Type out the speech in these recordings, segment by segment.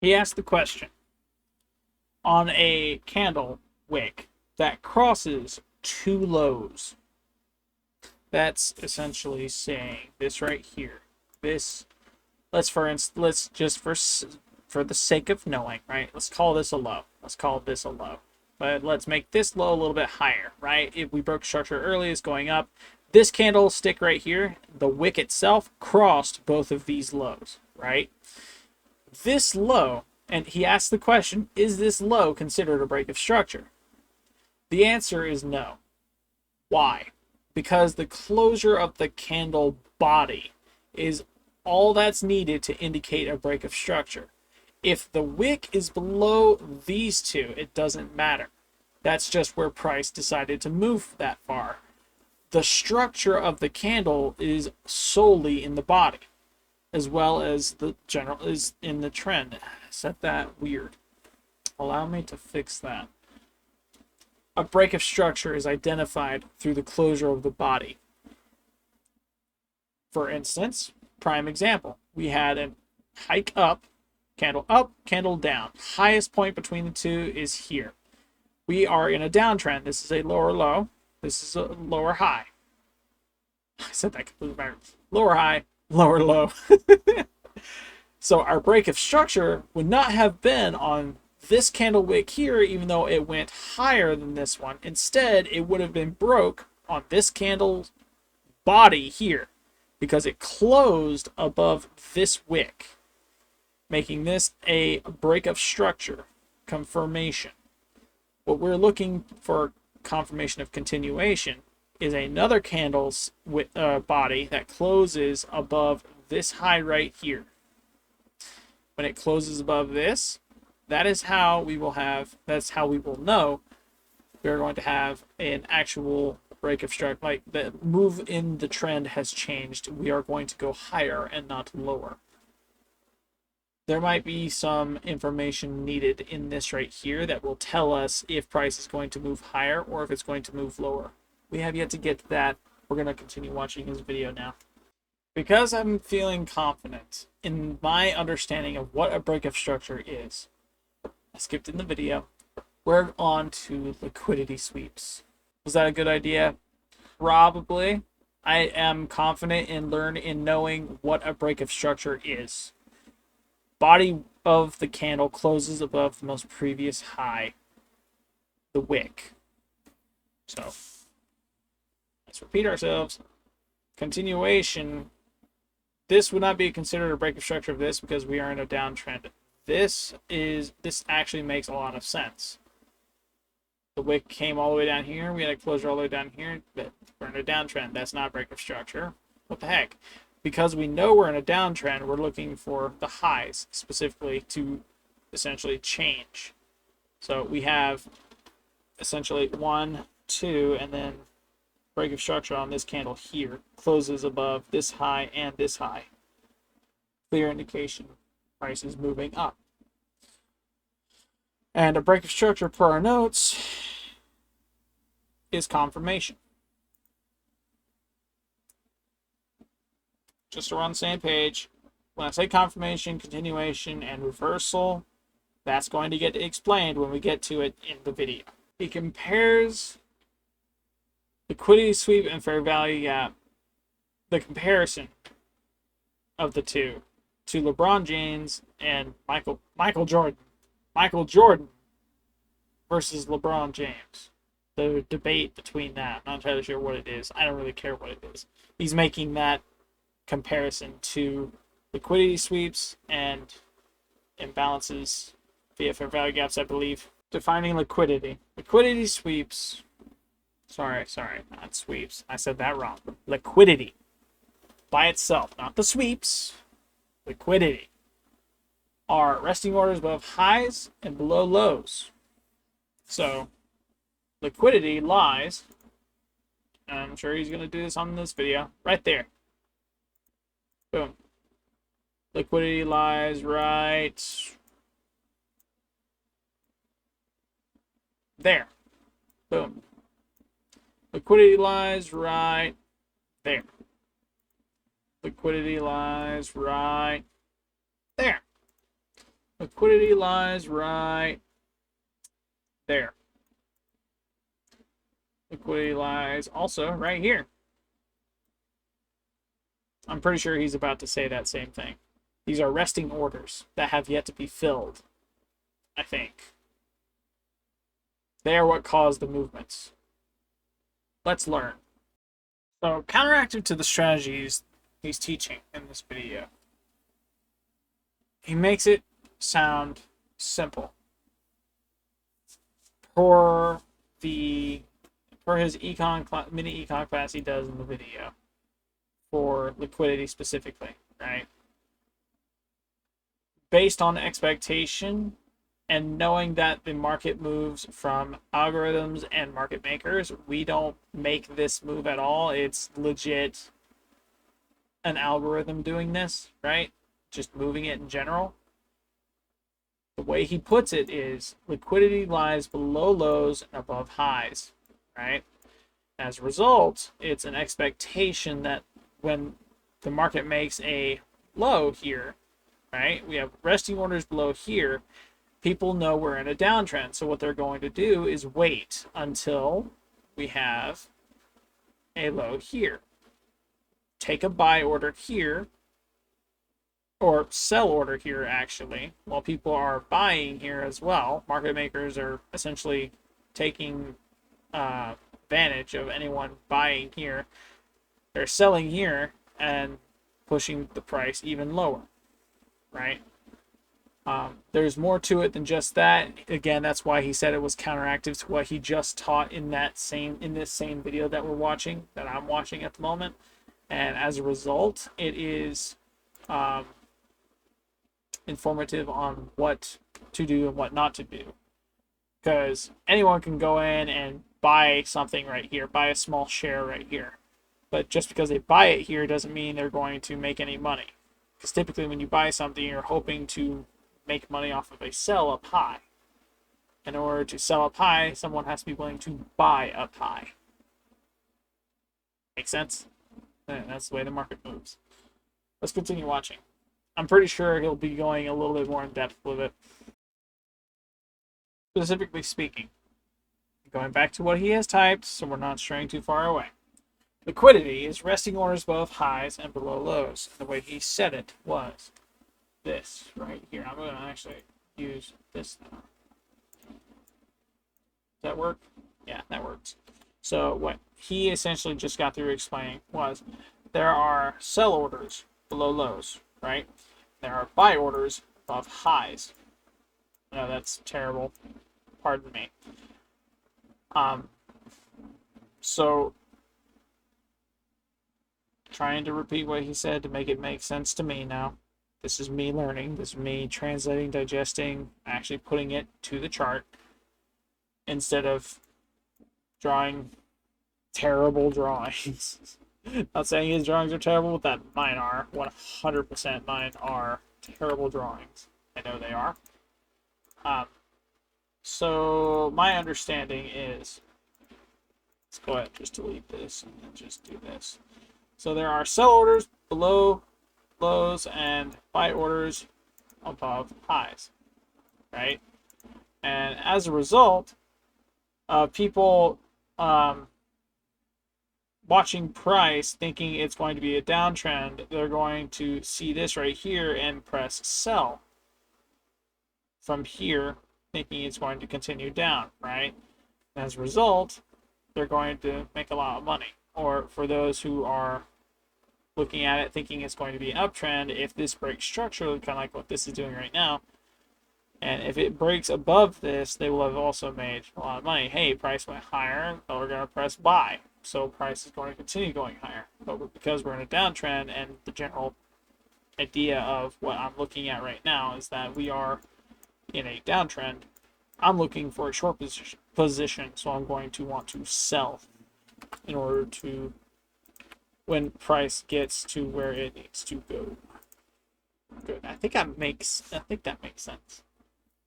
He asked the question on a candle wick that crosses two lows. That's essentially saying this right here. This, let's just for the sake of knowing, right? Let's call this a low. Let's call this a low. But let's make this low a little bit higher, right? If we broke structure early, it's going up. This candlestick right here, the wick itself crossed both of these lows, right? This low, and he asked the question, is this low considered a break of structure? The answer is no. Why? Because the closure of the candle body is all that's needed to indicate a break of structure. If the wick is below these two, it doesn't matter. That's just where price decided to move that far. The structure of the candle is solely in the body, as well as the general is in the trend. I said that weird. Allow me to fix that. A break of structure is identified through the closure of the body. For instance, prime example, we had a hike up, candle down. Highest point between the two is here. We are in a downtrend. This is a lower low. This is a lower high. I said that completely backwards. Lower high, lower low. So our break of structure would not have been on this candle wick here, even though it went higher than this one. Instead, it would have been broke on this candle body here because it closed above this wick, making this a break of structure confirmation. What we're looking for confirmation of continuation is another candle's body that closes above this high right here. When it closes above this, that's how we will know we're going to have an actual break of structure. Like the move in the trend has changed. We are going to go higher and not lower. There might be some information needed in this right here that will tell us if price is going to move higher or if it's going to move lower. We have yet to get to that. We're going to continue watching his video now. Because I'm feeling confident in my understanding of what a break of structure is, I skipped in the video. We're on to liquidity sweeps. Was that a good idea? Probably. I am confident in knowing what a break of structure is. Body of the candle closes above the most previous high, the wick. So let's repeat ourselves. Continuation. This would not be considered a break of structure of this because we are in a downtrend. This actually makes a lot of sense. The wick came all the way down here. We had a closure all the way down here, but we're in a downtrend. That's not a break of structure. What the heck? Because we know we're in a downtrend, we're looking for the highs specifically to essentially change. So we have essentially 1, 2, and then break of structure on this candle here closes above this high and this high. Clear indication price is moving up. And a break of structure per our notes is confirmation. Just so we're on the same page, when I say confirmation, continuation, and reversal, that's going to get explained when we get to it in the video. He compares liquidity sweep and fair value gap, the comparison of the two, to LeBron James and Michael Jordan. Michael Jordan versus LeBron James. The debate between that. I'm not entirely sure what it is. I don't really care what it is. He's making that comparison to liquidity sweeps and imbalances via fair value gaps, I believe. Defining liquidity. Liquidity sweeps. Sorry, not sweeps. I said that wrong. Liquidity. By itself, not the sweeps. Liquidity. Are resting orders above highs and below lows. So, liquidity lies, and I'm sure he's going to do this on this video, right there. Boom. Liquidity lies right there. Boom. Liquidity lies right there. Liquidity lies right there. Liquidity lies right there. Liquidity lies also right here. I'm pretty sure he's about to say that same thing. These are resting orders that have yet to be filled, I think. They are what caused the movements. Let's learn. So, counteractive to the strategies he's teaching in this video, he makes it sound simple. For his mini econ class he does in the video, for liquidity specifically, right? Based on expectation and knowing that the market moves from algorithms and market makers, we don't make this move at all. It's legit an algorithm doing this, right? Just moving it in general. The way he puts it is liquidity lies below lows and above highs, right? As a result, it's an expectation that when the market makes a low here, right, we have resting orders below here, people know we're in a downtrend. So what they're going to do is wait until we have a low here. Take a buy order here, or sell order here actually, while people are buying here as well. Market makers are essentially taking advantage of anyone buying here. They're selling here and pushing the price even lower, right? There's more to it than just that. Again, that's why he said it was counteractive to what he just taught in this same video that I'm watching at the moment. And as a result, it is informative on what to do and what not to do. Because anyone can go in and buy something right here, buy a small share right here. But just because they buy it here doesn't mean they're going to make any money. Because typically when you buy something, you're hoping to make money off of a sell up high. In order to sell up high, someone has to be willing to buy up high. Make sense? And that's the way the market moves. Let's continue watching. I'm pretty sure he'll be going a little bit more in depth with it. Specifically speaking, going back to what he has typed, so we're not straying too far away. Liquidity is resting orders above highs and below lows. And the way he said it was this right here. I'm going to actually use this now. Does that work? Yeah, that works. So what he essentially just got through explaining was there are sell orders below lows, right? There are buy orders above highs. No, that's terrible. Pardon me. So trying to repeat what he said to make it make sense to me now. This is me learning. This is me translating, digesting, actually putting it to the chart instead of drawing terrible drawings. Not saying his drawings are terrible, but that mine are. 100% mine are terrible drawings. I know they are. So my understanding is, let's go ahead and just delete this and then just do this. So there are sell orders below lows and buy orders above highs, right? And as a result, people watching price thinking it's going to be a downtrend, they're going to see this right here and press sell from here, thinking it's going to continue down, right? And as a result, they're going to make a lot of money. Or for those who are looking at it thinking it's going to be an uptrend, if this breaks structurally, kind of like what this is doing right now, and if it breaks above this, they will have also made a lot of money. Hey, price went higher, so we're going to press buy. So price is going to continue going higher. But because we're in a downtrend, and the general idea of what I'm looking at right now is that we are in a downtrend, I'm looking for a short position, so I'm going to want to sell in order to, when price gets to where it needs to go. Good. I think that makes sense.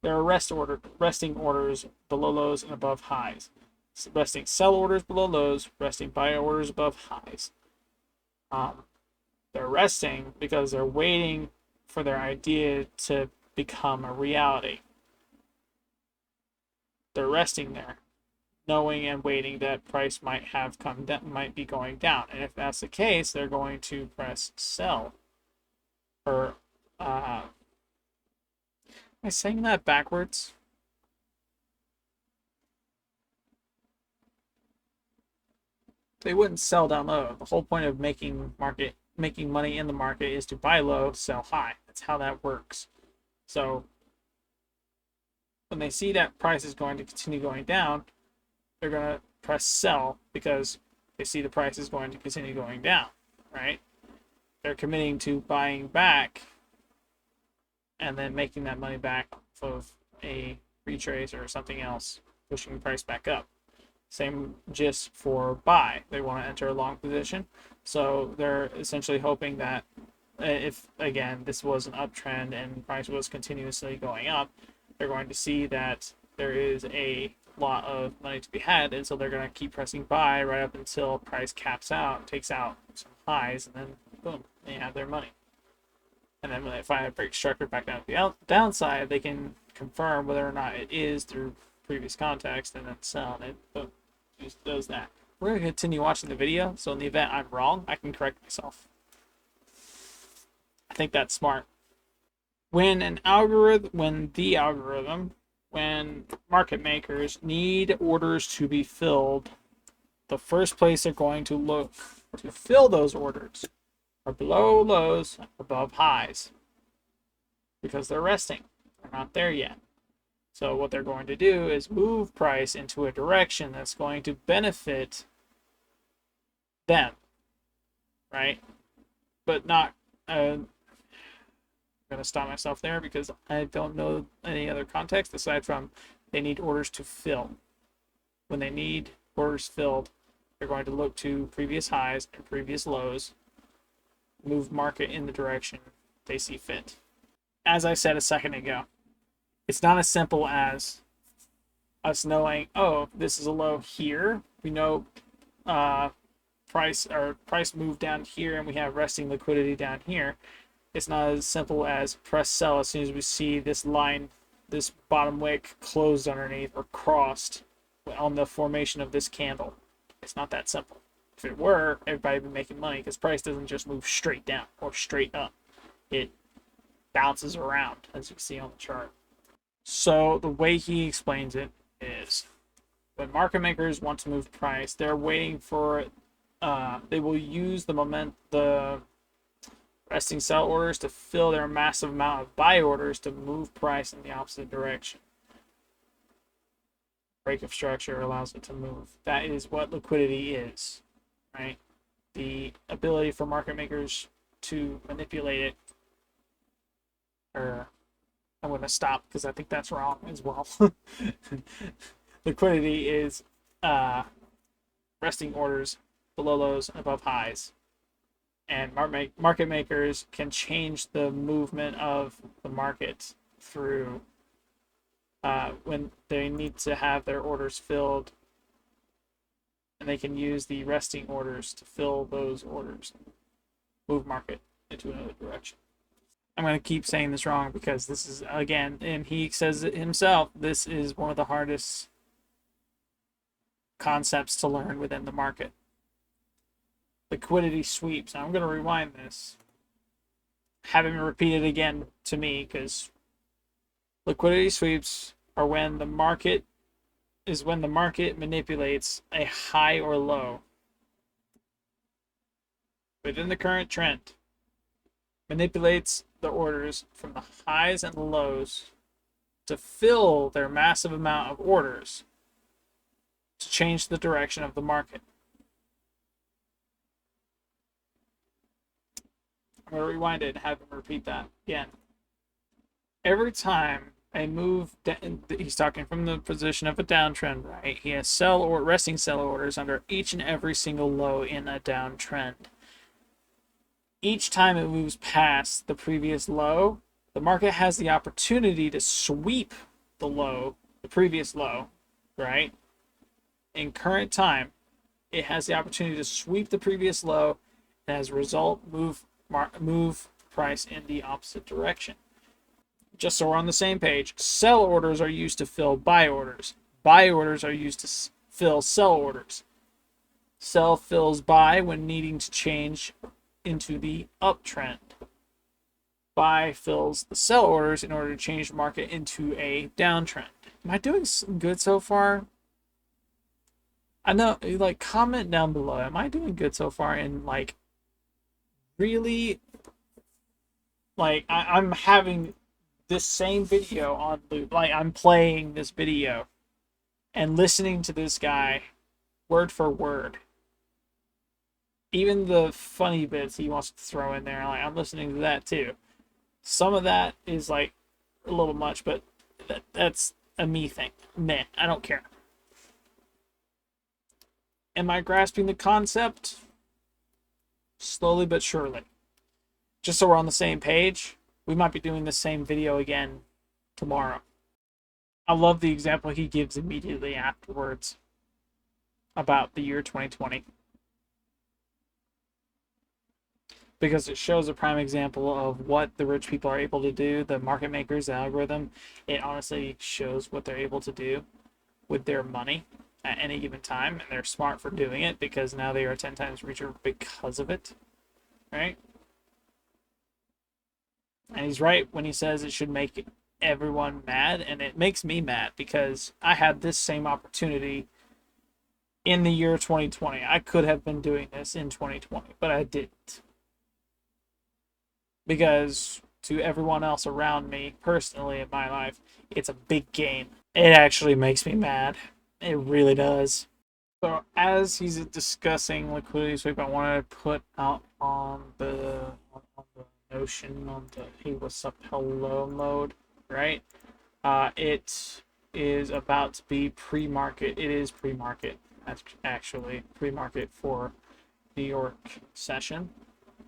There are resting orders below lows and above highs. Resting sell orders below lows, resting buy orders above highs. They're resting because they're waiting for their idea to become a reality. They're resting there, knowing and waiting that price might have come down, might be going down. And if that's the case, they're going to press sell. Or am I saying that backwards? They wouldn't sell down low. The whole point of making money in the market is to buy low, sell high. That's how that works. So when they see that price is going to continue going down, they're going to press sell because they see the price is going to continue going down, right? They're committing to buying back and then making that money back of a retrace or something else, pushing the price back up. Same gist for buy. They want to enter a long position. So they're essentially hoping that if, again, this was an uptrend and price was continuously going up, they're going to see that there is a lot of money to be had, and so they're going to keep pressing buy right up until price caps out, takes out some highs, and then boom, they have their money. And then when they find a break structure back down to the downside, they can confirm whether or not it is through previous context and then sell, and it boom, just does that. We're going to continue watching the video, so in the event I'm wrong, I can correct myself. I think that's smart. When market makers need orders to be filled, the first place they're going to look to fill those orders are below lows, above highs, because they're resting. They're not there yet. So what they're going to do is move price into a direction that's going to benefit them, right? But not I'm going to stop myself there because I don't know any other context aside from they need orders to fill. When they need orders filled, they're going to look to previous highs and previous lows, move market in the direction they see fit. As I said a second ago, it's not as simple as us knowing, oh, this is a low here. We know price moved down here and we have resting liquidity down here. It's not as simple as press sell as soon as we see this line, this bottom wick closed underneath or crossed on the formation of this candle. It's not that simple. If it were, everybody would be making money because price doesn't just move straight down or straight up. It bounces around, as you see on the chart. So the way he explains it is when market makers want to move price, they're waiting for they will use the resting sell orders to fill their massive amount of buy orders to move price in the opposite direction. Break of structure allows it to move. That is what liquidity is, right? The ability for market makers to manipulate it. Or I'm going to stop because I think that's wrong as well. Liquidity is resting orders below lows and above highs. And market makers can change the movement of the market through when they need to have their orders filled, and they can use the resting orders to fill those orders, move market into another direction. I'm going to keep saying this wrong because this is, again, and he says it himself, this is one of the hardest concepts to learn within the market. Liquidity sweeps. Now I'm going to rewind this. Have him repeat it again to me because liquidity sweeps are when the market manipulates a high or low within the current trend, manipulates the orders from the highs and lows to fill their massive amount of orders to change the direction of the market. I'm going to rewind it and have him repeat that again. Every time a move, he's talking from the position of a downtrend, right? He has resting sell orders under each and every single low in a downtrend. Each time it moves past the previous low, the market has the opportunity to sweep the previous low, right? In current time, it has the opportunity to sweep the previous low, and as a result, move price in the opposite direction. Just so we're on the same page, sell orders are used to fill buy orders. Buy orders are used to fill sell orders. Sell fills buy when needing to change into the uptrend. Buy fills the sell orders in order to change the market into a downtrend. Am I doing good so far? I know, like, comment down below. Am I doing good so far? And like, really, like, I'm having this same video on loop. Like, I'm playing this video and listening to this guy word for word. Even the funny bits he wants to throw in there, like, I'm listening to that too. Some of that is like a little much, but that's a me thing. Meh, I don't care. Am I grasping the concept? Slowly but surely. Just so we're on the same page, we might be doing the same video again tomorrow. I love the example he gives immediately afterwards about the year 2020. Because it shows a prime example of what the rich people are able to do, the market makers, the algorithm. It honestly shows what they're able to do with their money at any given time, and they're smart for doing it because now they are 10 times richer because of it, right? And he's right when he says it should make everyone mad, and it makes me mad because I had this same opportunity in the year 2020. I could have been doing this in 2020, but I didn't. Because to everyone else around me, personally in my life, it's a big game. It actually makes me mad. It really does. So as he's discussing liquidity sweep, I want to put out on the Notion on the hey what's up hello mode, right? It is about to be pre-market. It is pre-market. That's actually pre-market for New York session.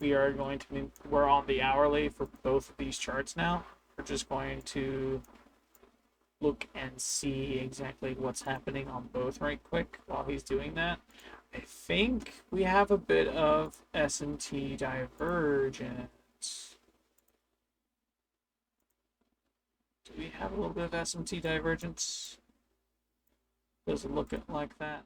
We're on the hourly for both of these charts now. We're just going to look and see exactly what's happening on both right quick while he's doing that. I think we have a bit of S&T divergence. Do we have a little bit of S&T divergence? Does it look like that?